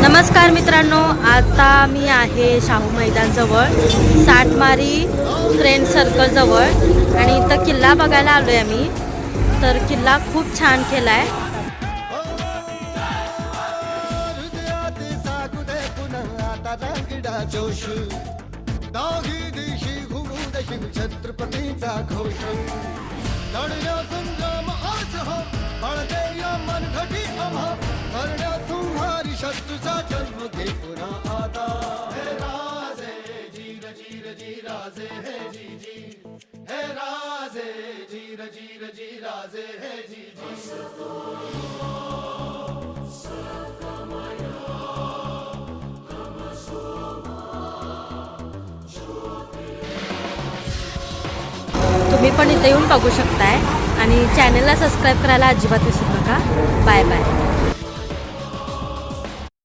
नमस्कार मित्रांनो, आता मी आहे शाहू मैदानजवळ साठमारी फ्रेंड सर्कलजवळ आणि इथं किल्ला बघायला आलो आहे आम्ही. तर किल्ला खूप छान केला आहे. छत्रपतीचा घोष लढल्या संग्राम आज हो बळदेया मनघटी आम्हा करण्या संहारी शत्रूचा जन्म घे पुन्हा आता. हे राजे जीर जीर जी राजे हे जी जी, हे राजे जीर जीर जी राजे हे जी जी. तुम्ही पण इथे येऊन बघू शकताय आणि चॅनलला सबस्क्राईब करायला अजिबात विसरू नका. Bye bye.